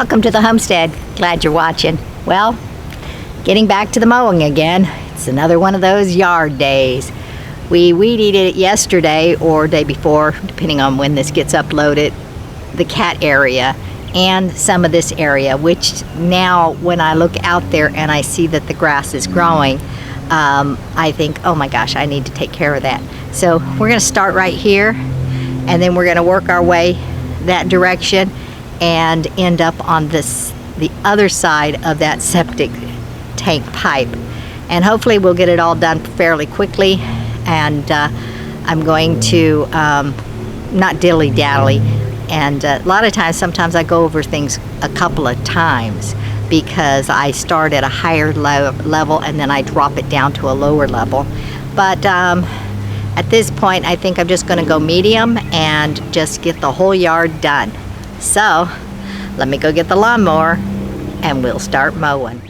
Welcome to the homestead. Glad you're watching. Well, getting back to the mowing again. It's another one of those yard days. We weed eated it yesterday or day before, depending on when this gets uploaded, the cat area and some of this area, which now when I look out there and I see that the grass is growing, I think, oh my gosh, I need to take care of that. So we're going to start right here, and then we're going to work our way that direction and end up on the other side of that septic tank pipe. And hopefully we'll get it all done fairly quickly. And I'm going to not dilly-dally. And a lot of times, sometimes I go over things a couple of times because I start at a higher level and then I drop it down to a lower level. But at this point, I think I'm just going to go medium and just get the whole yard done. So let me go get the lawnmower and we'll start mowing.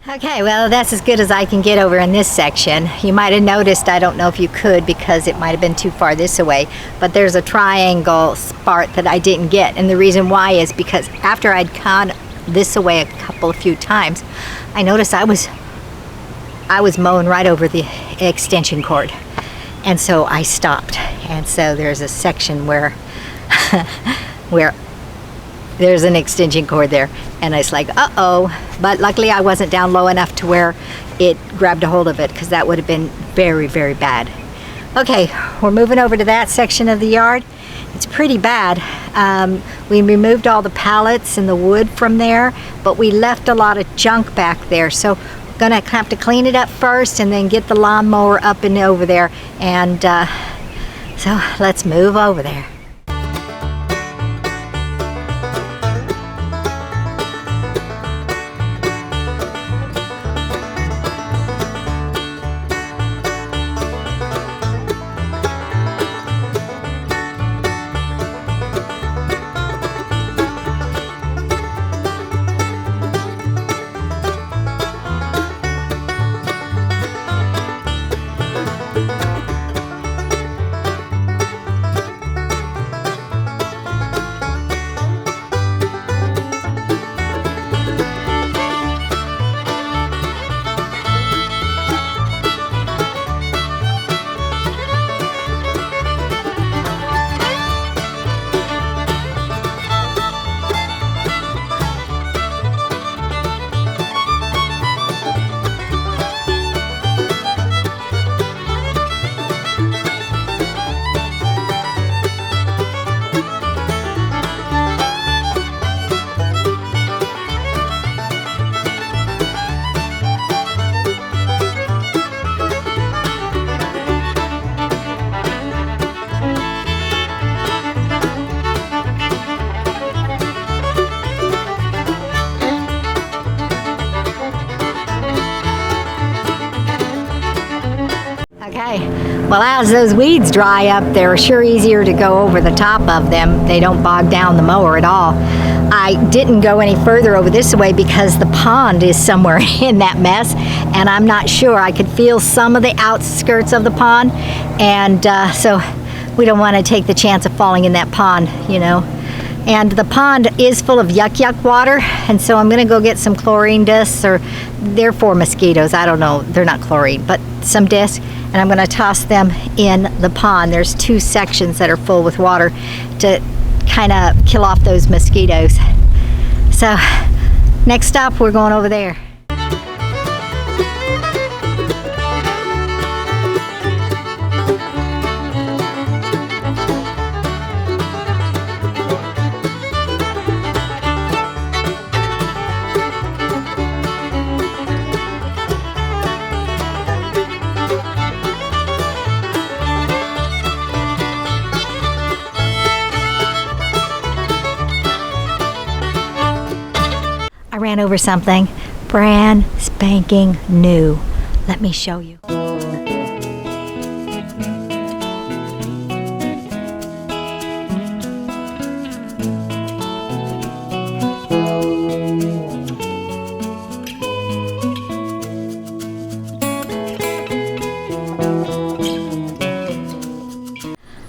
Okay, well, that's as good as I can get over in this section. You might have noticed, I don't know if you could because it might have been too far this way, but there's a triangle part that I didn't get. And the reason why is because after I'd gone this way a few times, I noticed I was mowing right over the extension cord. And so I stopped. And so there's a section where there's an extension cord there, and I was like, uh-oh. But luckily I wasn't down low enough to where it grabbed a hold of it, because that would have been very, very bad. Okay, we're moving over to that section of the yard. It's pretty bad. We removed all the pallets and the wood from there, but we left a lot of junk back there. So we're gonna have to clean it up first and then get the lawnmower up and over there. And so let's move over there. Okay, well, as those weeds dry up, they're sure easier to go over the top of them. They don't bog down the mower at all. I didn't go any further over this way because the pond is somewhere in that mess, and I'm not sure. I could feel some of the outskirts of the pond, and so we don't want to take the chance of falling in that pond, you know. And the pond is full of yuck water, and so I'm gonna go get some chlorine discs, or they're for mosquitoes, I don't know, they're not chlorine, but some discs, and I'm gonna toss them in the pond. There's 2 sections that are full with water to kind of kill off those mosquitoes. So next stop, we're going over there. I ran over something brand spanking new. Let me show you.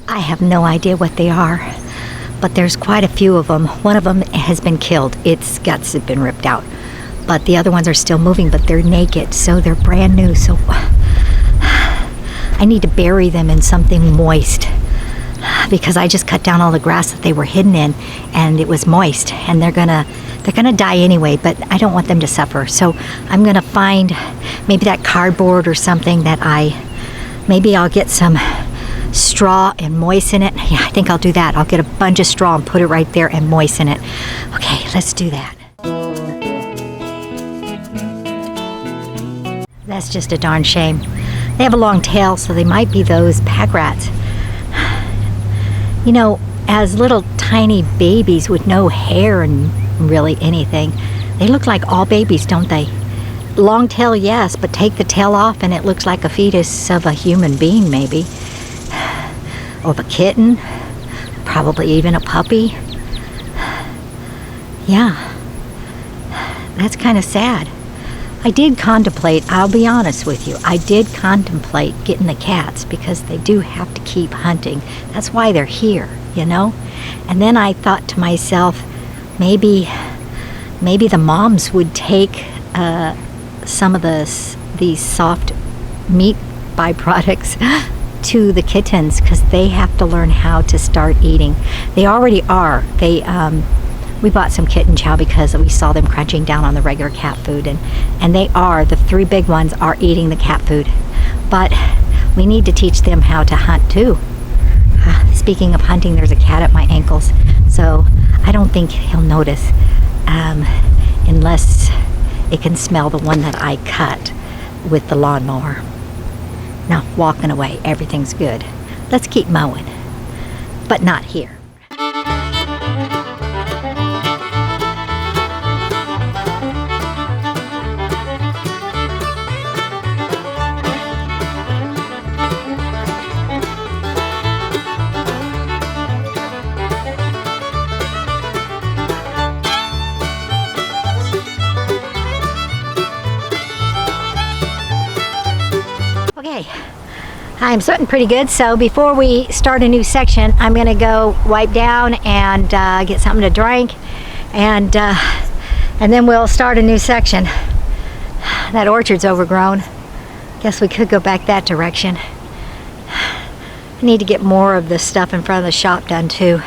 I have no idea what they are, but there's quite a few of them. One of them has been killed. Its guts have been ripped out. But the other ones are still moving, but they're naked, so they're brand new. So I need to bury them in something moist, because I just cut down all the grass that they were hidden in, and it was moist, and they're gonna die anyway, but I don't want them to suffer. So I'm gonna find maybe that cardboard or something that maybe I'll get some straw and moisten it. Yeah, I think I'll do that. I'll get a bunch of straw and put it right there and moisten it. Okay, let's do that. That's just a darn shame. They have a long tail, so they might be those pack rats. You know, as little tiny babies with no hair and really anything, they look like all babies, don't they? Long tail, yes, but take the tail off and it looks like a fetus of a human being, maybe. Or of a kitten, probably even a puppy. Yeah, that's kind of sad. I did contemplate, I'll be honest with you, I did contemplate getting the cats, because they do have to keep hunting. That's why they're here, you know? And then I thought to myself, maybe the moms would take some of these soft meat byproducts to the kittens, because they have to learn how to start eating. They already are. We bought some kitten chow because we saw them crunching down on the regular cat food, and the 3 big ones are eating the cat food. But we need to teach them how to hunt too. Speaking of hunting, there's a cat at my ankles, so I don't think he'll notice unless it can smell the one that I cut with the lawnmower. Now, walking away, everything's good. Let's keep mowing, but not here. Okay, I'm sweating pretty good, so before we start a new section, I'm gonna go wipe down and get something to drink, and then we'll start a new section. That orchard's overgrown. Guess we could go back that direction. I need to get more of this stuff in front of the shop done too.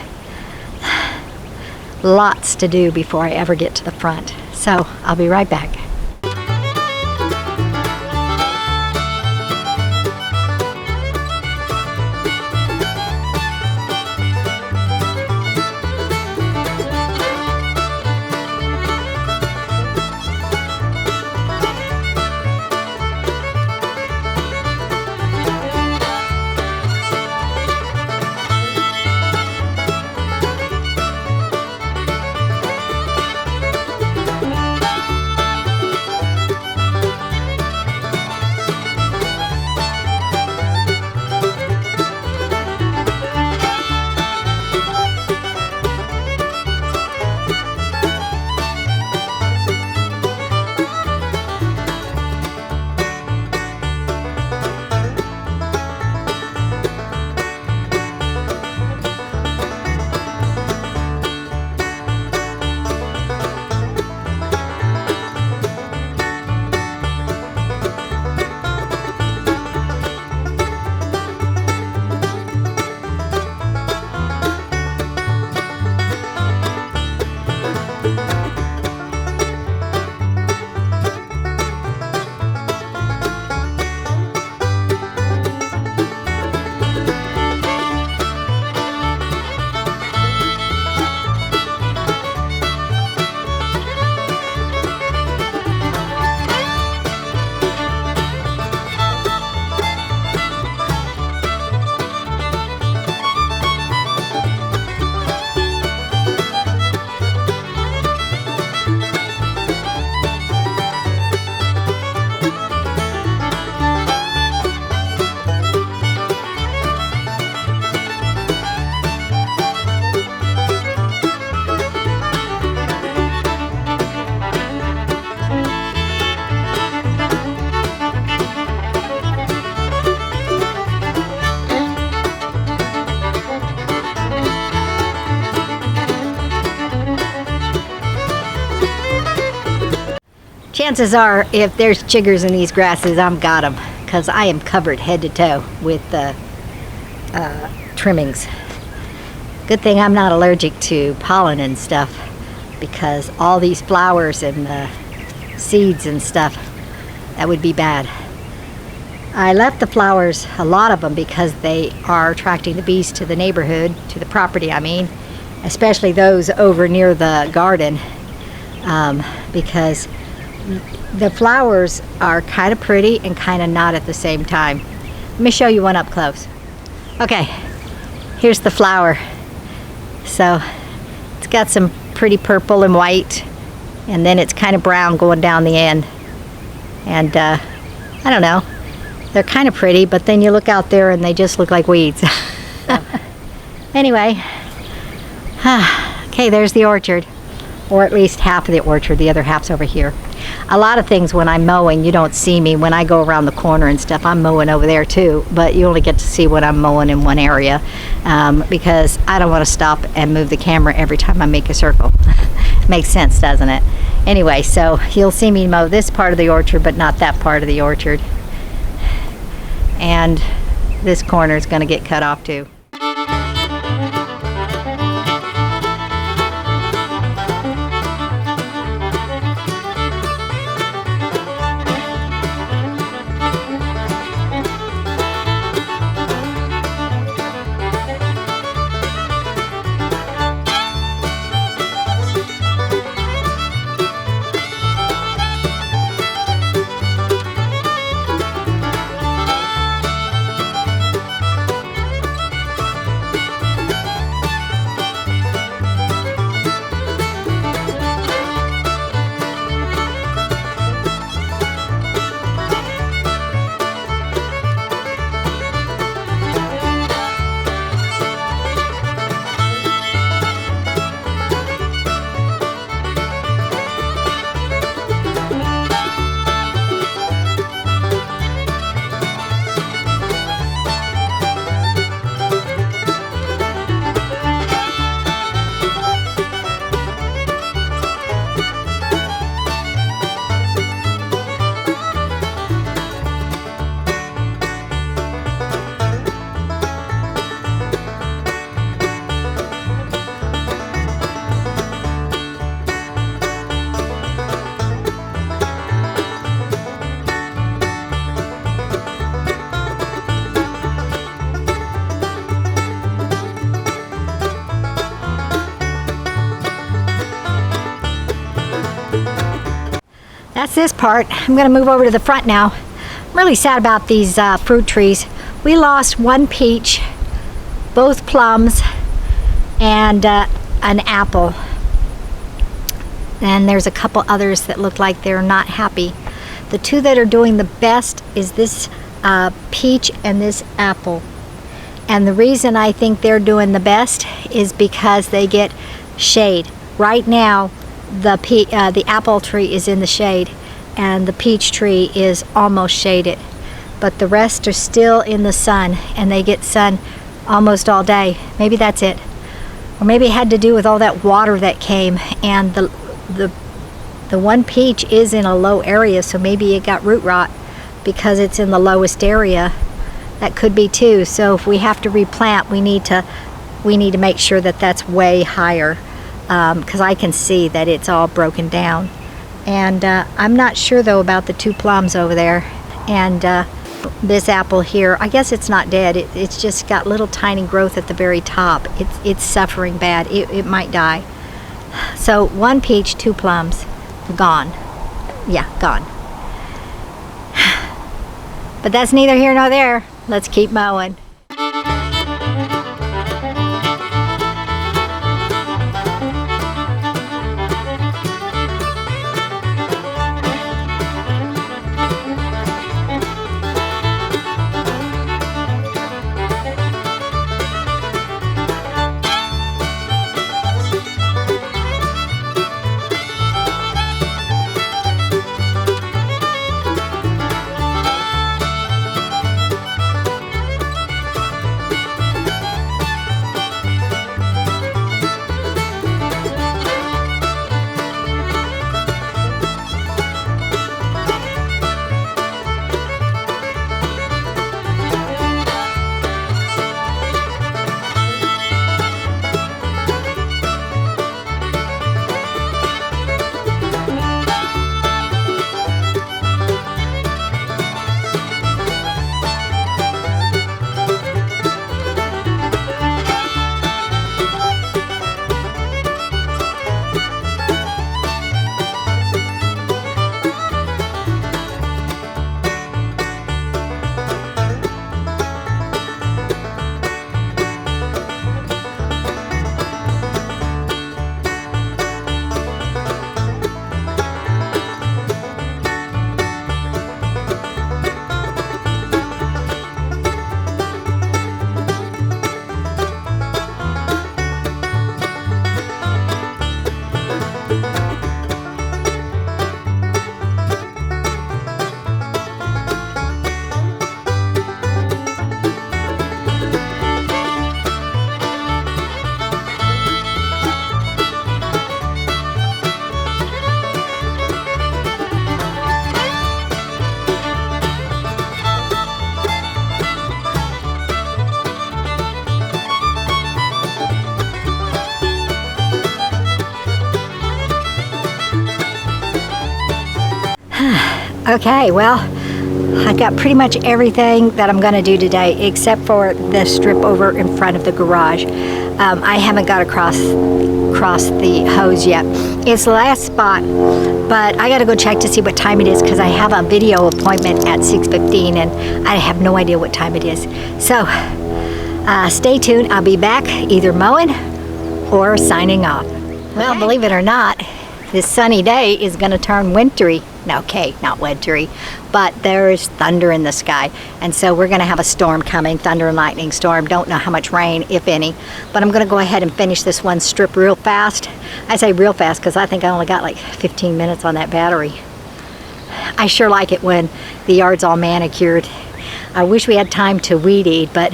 Lots to do before I ever get to the front, so I'll be right back. chances are, if there's chiggers in these grasses, I've got them, because I am covered head to toe with trimmings. Good thing I'm not allergic to pollen and stuff, because all these flowers and seeds and stuff, that would be bad. I left the flowers, a lot of them, because they are attracting the bees to the neighborhood, to the property I mean, especially those over near the garden, because the flowers are kind of pretty and kind of not at the same time. Let me show you one up close. Okay, here's the flower. So it's got some pretty purple and white, and then it's kind of brown going down the end. And I don't know, they're kind of pretty, but then you look out there and they just look like weeds. Anyway, okay, there's the orchard, or at least half of the orchard. The other half's over here. A lot of things when I'm mowing, you don't see me. When I go around the corner and stuff, I'm mowing over there too, but you only get to see what I'm mowing in one area, because I don't want to stop and move the camera every time I make a circle. Makes sense, doesn't it? Anyway, so you'll see me mow this part of the orchard, but not that part of the orchard. And this corner is going to get cut off too. That's this part. I'm going to move over to the front now. I'm really sad about these fruit trees. We lost one peach, both plums, and an apple. And there's a couple others that look like they're not happy. The two that are doing the best is this peach and this apple. And the reason I think they're doing the best is because they get shade. Right now, the apple tree is in the shade, and the peach tree is almost shaded, but the rest are still in the sun, and they get sun almost all day. Maybe that's it, or maybe it had to do with all that water that came, and the one peach is in a low area, so maybe it got root rot because it's in the lowest area. That could be too. So if we have to replant, we need to make sure that that's way higher. Because I can see that it's all broken down. And I'm not sure though about the two plums over there and this apple here. I guess it's not dead. It's just got little tiny growth at the very top. It's suffering bad. It might die. So one peach, two plums, gone. Yeah, gone. But that's neither here nor there. Let's keep mowing. Okay, well, I got pretty much everything that I'm going to do today except for the strip over in front of the garage. I haven't got across the hose yet. It's the last spot, but I got to go check to see what time it is because I have a video appointment at 6:15 and I have no idea what time it is. So stay tuned. I'll be back either mowing or signing off. Well, believe it or not, this sunny day is going to turn wintry. Okay, not wintry, but there's thunder in the sky. And so we're going to have a storm coming, thunder and lightning storm. Don't know how much rain, if any. But I'm going to go ahead and finish this one strip real fast. I say real fast because I think I only got like 15 minutes on that battery. I sure like it when the yard's all manicured. I wish we had time to weed eat, but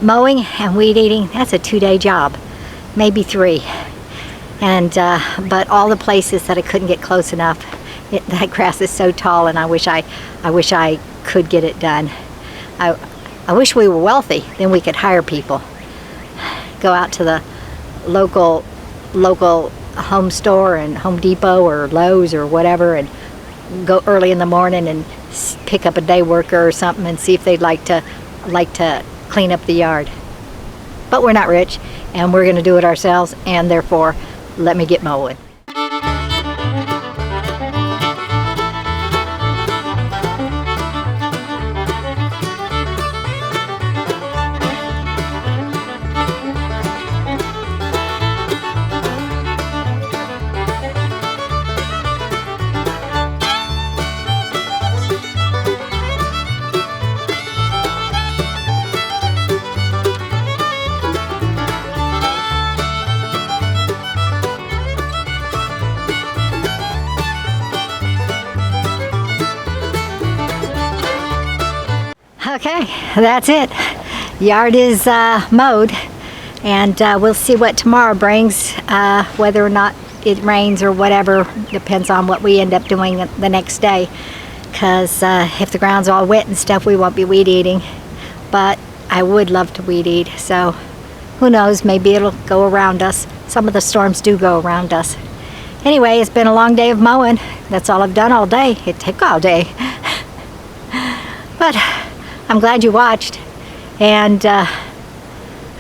mowing and weed eating, that's a 2-day job, maybe 3. And but all the places that I couldn't get close enough, that grass is so tall, and I wish I could get it done. I wish we were wealthy, then we could hire people. Go out to the local home store and Home Depot or Lowe's or whatever, and go early in the morning and pick up a day worker or something and see if they'd like to clean up the yard. But we're not rich, and we're going to do it ourselves, and therefore, let me get mowing. Okay, that's it. Yard is mowed, and we'll see what tomorrow brings, whether or not it rains or whatever. Depends on what we end up doing the next day, because if the ground's all wet and stuff, we won't be weed eating. But I would love to weed eat, so who knows, maybe it'll go around us. Some of the storms do go around us. Anyway, it's been a long day of mowing. That's all I've done all day. It took all day. But I'm glad you watched, and I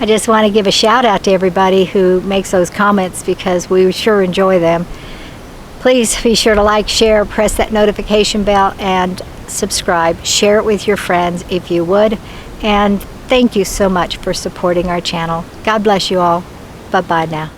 just want to give a shout out to everybody who makes those comments, because we sure enjoy them. Please be sure to like, share, press that notification bell, and subscribe. Share it with your friends if you would, and thank you so much for supporting our channel. God bless you all. Bye-bye now.